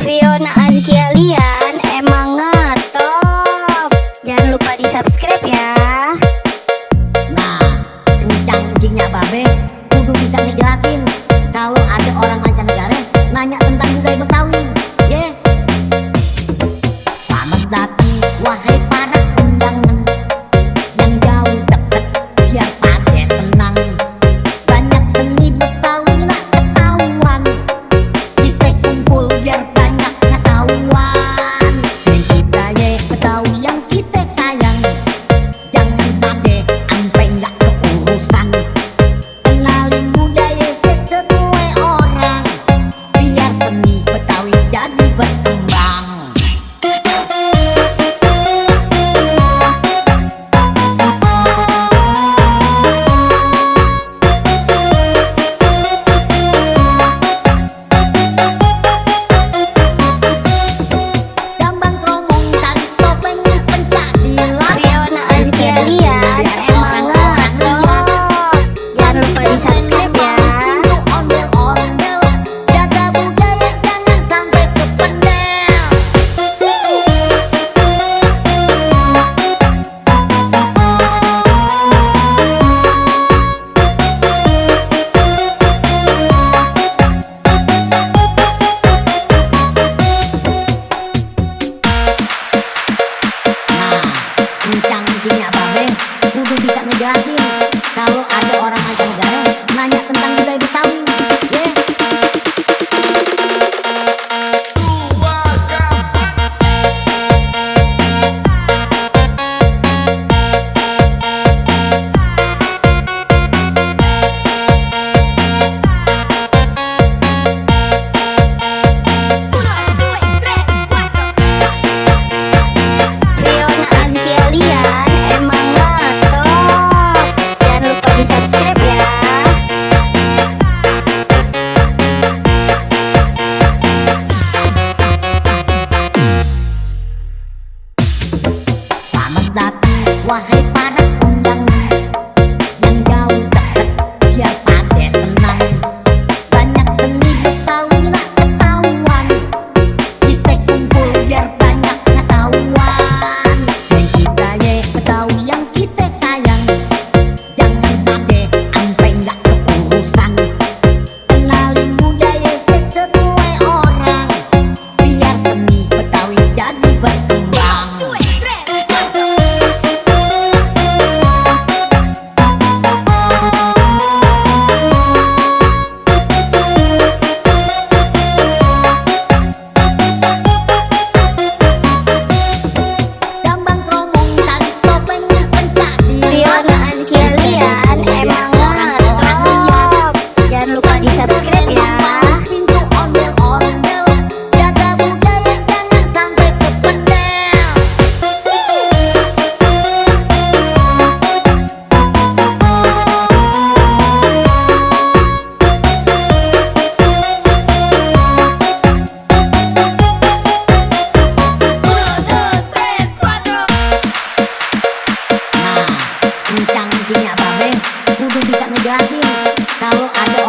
Fiona Azkia Lian emang ngetop. Jangan lupa di subscribe ya. Nah, kencang-kencingnya babe kudu bisa ngejelasin kalau ada orang mancanegara nanya tentang budaya Betawi. Selamat datang wahai para undangan yang jauh deket, biar pada senang. Banyak seni Betawi nak ketahuan, kita kumpul biar banyak pengetahuan. Seni budaya Betawi yang kita sayang, jangan pade ampe nggak keurusan. Kenalin budaya ke semua orang, biar seni Betawi jadi berkembang. Gambang kromong tari topeng pencaksilat, Fiona Azkia Lian emang ngetop. Jangan lupa di subscribe ya. ondel-ondel, jaga budaya jangan sampai kependel. Kencang-kencingnya babe kudu bisa ngejelasin kalau ada orang mancanegara nanya tentang budaya Betawi. Fiona Azkia Lian emang ngetop. Jangan lupa di subscribe ya. Selamat datang wahai para undangan yang jauh deket, biar pada senang. Banyak seni Betawi nak ketahuan, kita kumpul biar banyak pengetahuan. Seni budaya Betawi yang kita sayang, jangan pade ampe nggak keurusan. Kenalin budaya ke semua orang, biar seni Betawi jadi berkembang. Gambang kromong tari topeng pencaksilat, Fiona Azkia Lian emang ngetop. Jangan lupa di subscribe ya. pintu ondel-ondel, jaga budaya jangan sampai kependel. Nah, kencang-kencingnya babe kudu bisa ngejelasin kalau ada